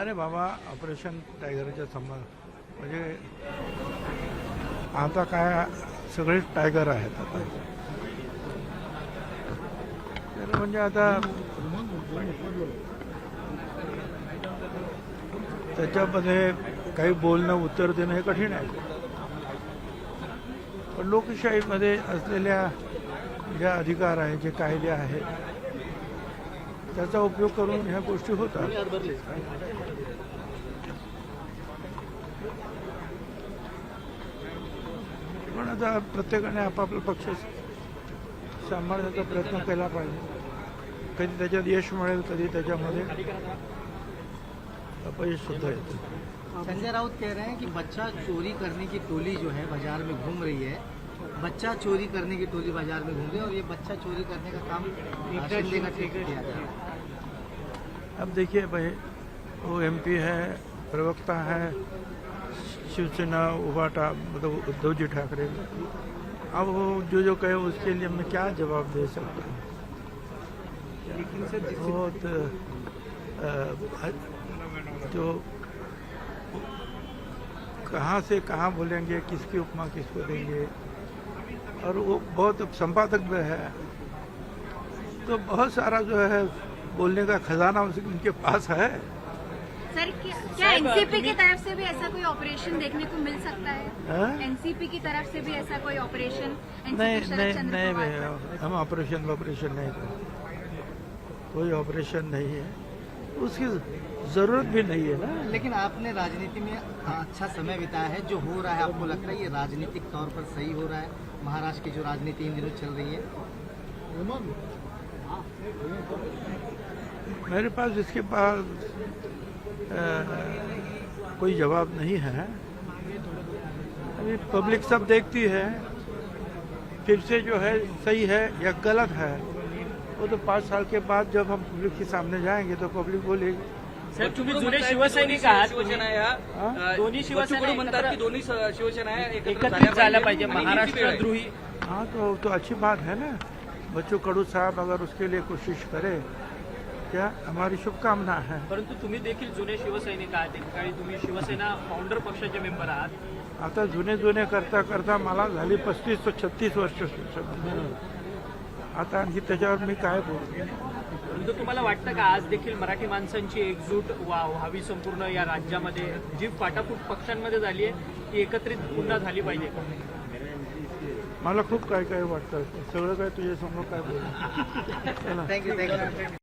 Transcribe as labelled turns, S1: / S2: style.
S1: अरे बाबा, ऑपरेशन टायगरच्या संबंध म्हणजे आता काय सगळेच टायगर आहेत आता. तर म्हणजे आता त्याच्यामध्ये काही बोलणं उत्तर देणं हे कठीण आहे. पण लोकशाहीमध्ये असलेल्या ज्या अधिकार आहेत, जे कायदे आहेत, त्याचा उपयोग करून ह्या गोष्टी होतात. पण आता प्रत्येकाने आपापला पक्ष सांभाळण्याचा प्रयत्न केला पाहिजे. कधी त्याच्यात यश मिळेल, कधी त्याच्यामध्ये अपयश सुद्धा येतं.
S2: संजय राउत कह रहे हैं कि बच्चा चोरी करने की टोली जो है बाजार में घूम रही है, बच्चा चोरी करने की टोली बाजार में घूम रही है और ये बच्चा चोरी करने का काम शिंदे का ठेका किया जा रहा है।
S1: अब देखिए भाई, वो एमपी है, प्रवक्ता है शिवसेना उबाटा, मतलब उद्धव जी ठाकरे। अब वो जो कहे उसके लिए मैं क्या जवाब दे सकता हूँ। बहुत जो कहाँ से कहाँ बोलेंगे, किसकी उपमा किसको देंगे, और वो बहुत संपादक भी है, तो बहुत सारा जो है बोलने का खजाना उनके पास है।
S3: सर, क्या एनसीपी की तरफ से भी ऐसा कोई ऑपरेशन देखने को मिल सकता है? एनसीपी की तरफ से भी ऐसा कोई ऑपरेशन?
S1: नहीं भैया, हम ऑपरेशन नहीं करते, कोई ऑपरेशन नहीं है, उसकी जरूरत भी नहीं है ना।
S2: लेकिन आपने राजनीति में अच्छा समय बिताया है, जो हो रहा है आपको लगता है ये राजनीतिक तौर पर सही हो रहा है? महाराष्ट्र की जो राजनीति इन दिनों चल रही है,
S1: मेरे पास इसके पास कोई जवाब नहीं है। अभी पब्लिक सब देखती है, फिर से जो है सही है या गलत है, वो तो 5 साल के बाद जब हम पब्लिक के सामने जाएंगे तो पब्लिक बोलेगी।
S4: सर, तुम्ही जुने शिवसैनिक आहात,
S5: शिवसेना या दोन्ही शिवसेना म्हणतात की दोन्ही शिवसेना
S4: एकत्रित झाल्या पाहिजे, महाराष्ट्रद्रोही।
S1: हाँ, तो अच्छी बात है ना। बच्चू कडू साहब अगर उसके लिए कोशिश करे, क्या हमारी शुभकामना है।
S4: परंतु तुम्ही देखील जुने शिवसैनिक आहात, एकेकाळी तुम्ही शिवसेना फाउंडर पक्षाचे मेंबर आहात।
S1: आता जुने करता करता मला झाली 35 ते 36 वर्ष शिक्षण. आता आणखी त्याच्यावर मी काय बोलू.
S4: परंतु तुम्हाला वाटतं का आज देखील मराठी माणसांची एकजूट व्हावी संपूर्ण या राज्यामध्ये, जी फाटाफूट पक्षांमध्ये झाली आहे ती एकत्रित पुन्हा झाली पाहिजे?
S1: मला खूप काय वाटतं. सगळं काय तुझ्या समोर काय बोलू.
S2: थँक्यू.